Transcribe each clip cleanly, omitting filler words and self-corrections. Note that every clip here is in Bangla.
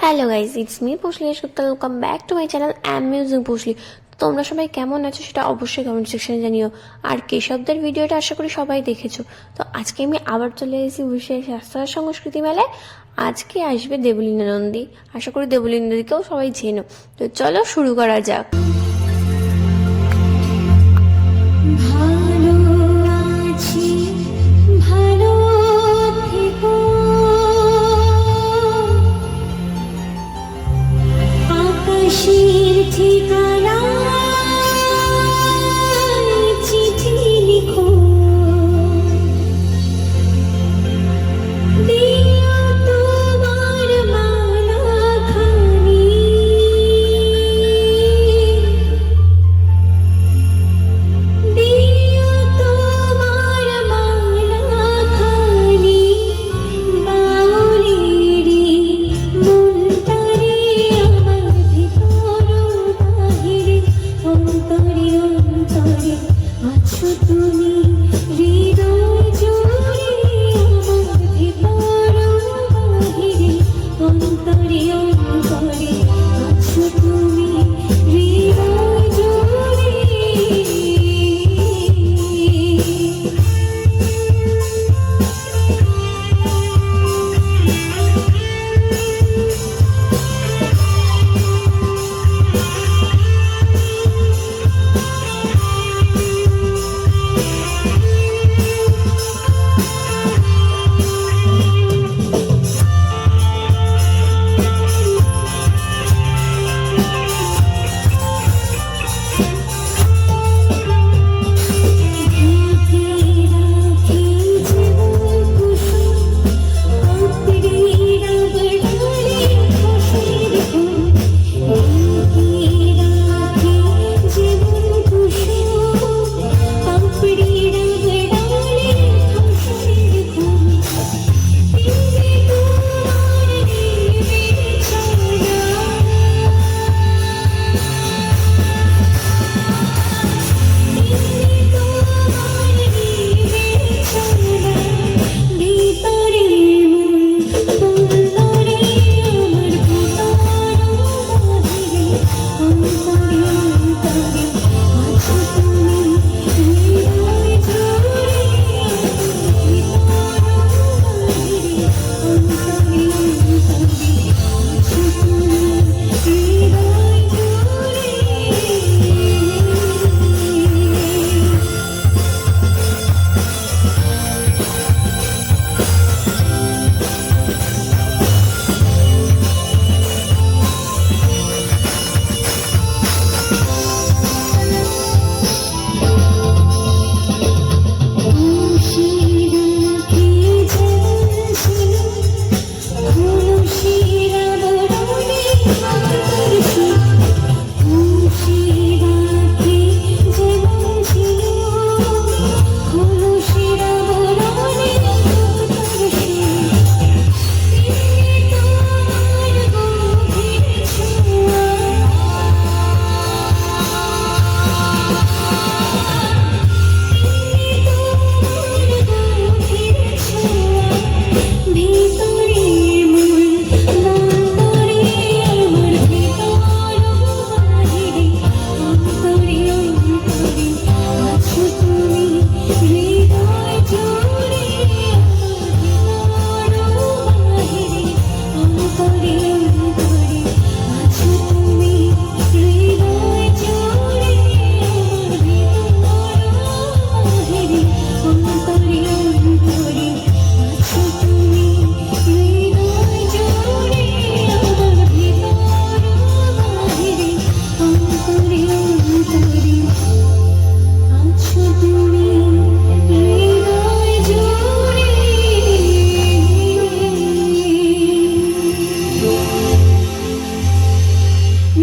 Hello guys, it's me Poushali Sutta. Welcome back to my channel amusing Poushali. তোমরা সবাই কেমন আছো সেটা অবশ্যই কমেন্ট সেকশনে জানিও। আর কেশবদের ভিডিওটা আশা করি সবাই দেখেছো। তো আজকে আমি আবার চলে এসেছি বিশেষ শাস্ত্র আর সংস্কৃতি মেলায়। আজকে আসবে দেবলীনা নন্দী। আশা করি দেবলীনা নন্দীকেও সবাই চেনো। তো চলো শুরু করা যাক।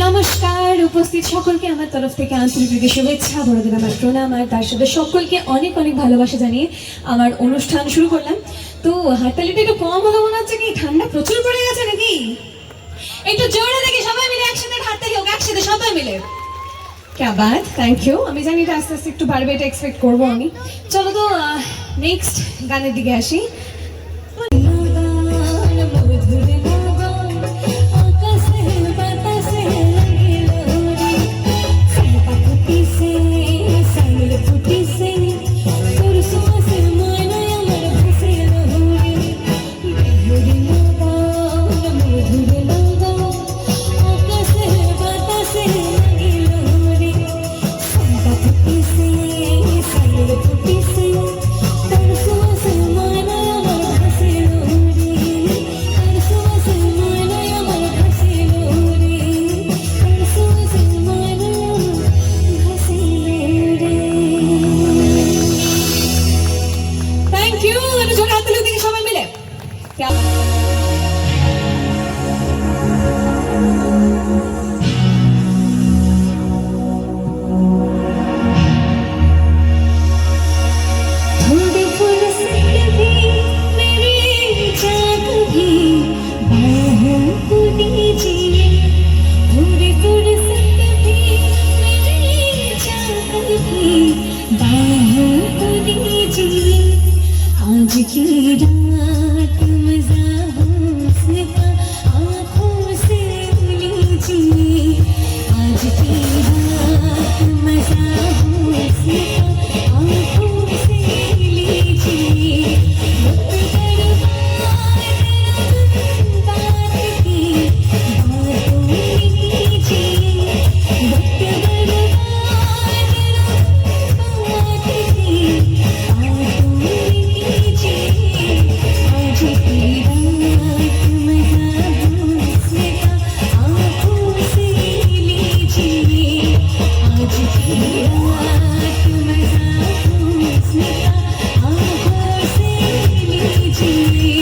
নমস্কার উপস্থিত সকলকে আমার তরফ থেকে আন্তরিক শুভেচ্ছা, বড়দের আমার প্রণাম, আর তার সাথে সকলকে অনেক অনেক ভালোবাসা জানিয়ে আমার অনুষ্ঠান শুরু করলাম। তো হাততালিটা একটু কম হলো মনে হচ্ছে, কি ঠান্ডা প্রচুর পড়ে গেছে নাকি? একটু জোরে দেখি সবাই মিলে একসাথে হাততালি হোক, একসাথে সবাই মিলে। क्या बात, थैंक यू। আমি জানি এটা আস্তে আস্তে একটু বাড়বে, এটা এক্সপেক্ট করবো আমি। চলো তো নেক্সট গানের দিকে আসি। ইউ, একটু জোরে হাততালি দিকে সবাই মিলে। थोड़ी फुर्सत भी मेरी जाग भी बाहों को दीजिए, थोड़ी फुर्सत भी मेरी जाग भी बाहों को दीजिए। आज की रात मजा हुस्न का आँखों से लीजिए, आज की रात मजा हुस्न का आँखों से लीजिए। वक्त बर्बाद बात की बातों में कीजिए, वक्त बर्बाद बात की बातों में कीजिए। आज की रात मजा हुस्न का आँखों से लीजिए, आज की रात मजा हुस्न का आँखों से लीजिए।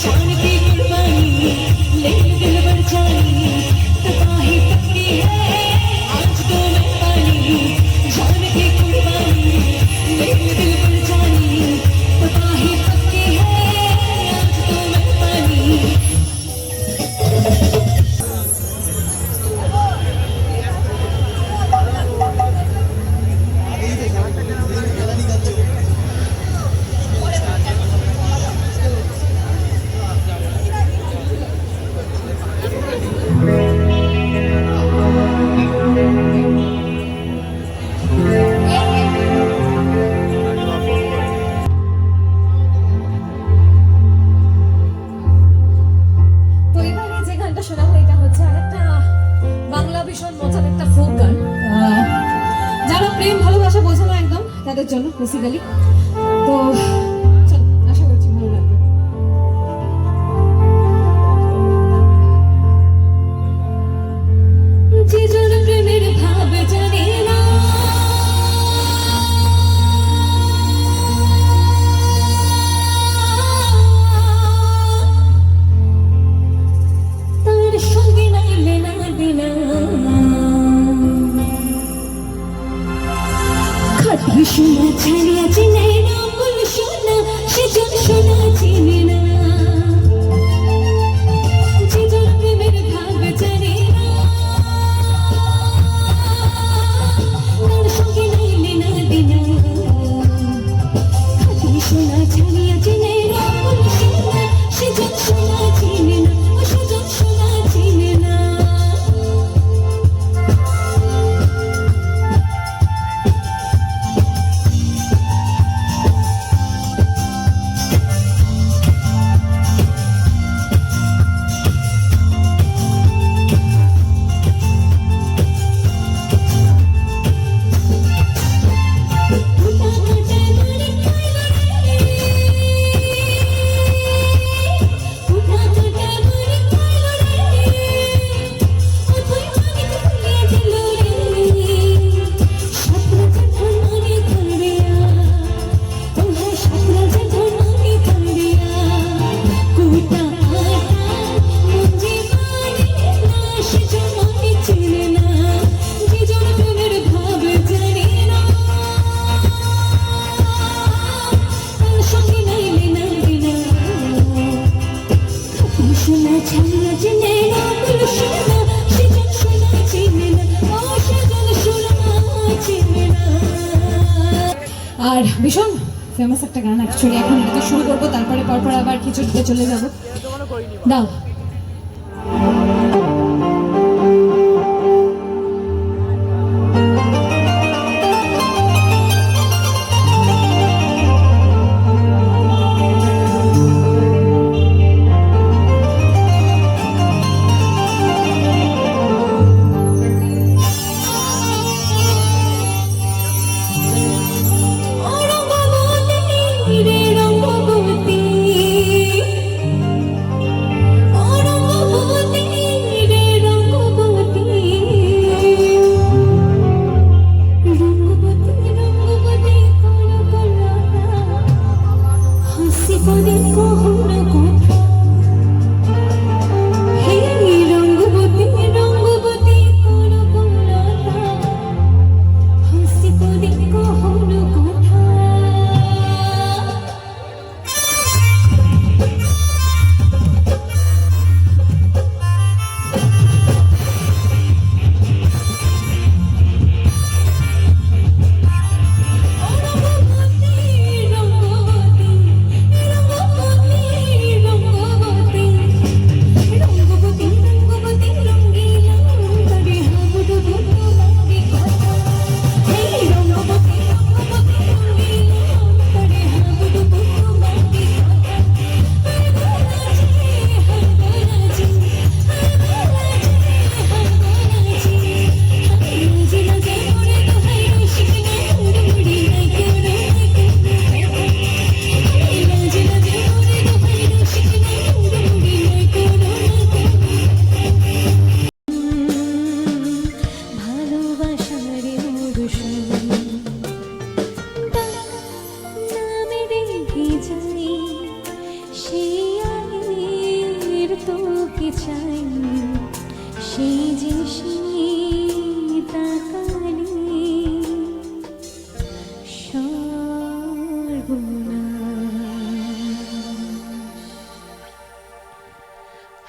जान की कुर्बानी ले दिल भर जानी, तबाही पक्की है आज तो मैं पानी। जान की कुर्बानी ले दिल भर जानी, तबाही पक्की है आज तो मैं पानी। তো এবারে যে গানটা শোনাবো এটা হচ্ছে আরেকটা বাংলা ভীষণ মজার একটা ফোক গান। যারা প্রেম ভালোবাসা বোঝে না একদম তাদের জন্য বেসিক্যালি। তো চলো, আশা করছি ভালো লাগবে। যে জন প্রেমের ভাব জানে না, তার সঙ্গে নাই লেনা দেনা, খাটি শোনা ছাড়িয়া চিনে না, বল শোনা সেজন শোনা চিনে না। যে জন প্রেমের ভাব জানে না, তার সঙ্গে নাই লেনা দেনা, খাটি শোনা ছাড়িয়া চিনে না, বল শোনা সেজন শোনা চিনে না, সেজন শোনা চিনে না। আর ভীষণ ফেমাস একটা গান অ্যাকচুয়ালি। এখন এটা শুরু করবো, তারপরে পরপর আবার কিছু দিতে চলে যাবো। দাও। রে রঙ্গবতী, ও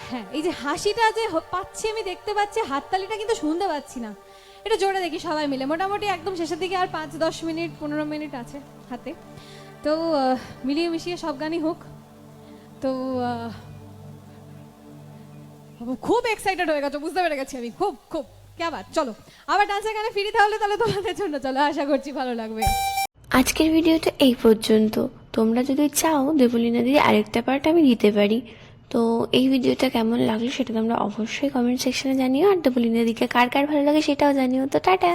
হ্যাঁ, এই যে হাসিটা যে পাচ্ছি আমি, দেখতে পাচ্ছি, হাততালিটা কিন্তু শুনতে পাচ্ছি না। এটা জোরে দেখি সবাই মিলে। মোটামুটি একদম শেষের দিকে আর 5-10 মিনিট 15 মিনিট আছে হাতে। তো মিলিয়ে মিশিয়ে সব গানই হোক। তো খুব এক্সাইটেড হয়ে গেছো, বুঝতে পেরে গেছি আমি। খুব খুব ক্যা বাত। চলো আবার ডান্সের গানে ফিরি তাহলে তোমাদের জন্য। চলো, আশা করছি ভালো লাগবে। আজকের ভিডিওটা এই পর্যন্ত। তোমরা যদি চাও দেবলীনা দিদি আরেকটা পার্ট আমি দিতে পারি। তো এই ভিডিওটা কেমন লাগলো সেটা তোমরা অবশ্যই কমেন্ট সেকশনে জানিও, আর দেবলীনা দিদিকে কার কার ভালো লাগে সেটাও জানিও। তো টাটা।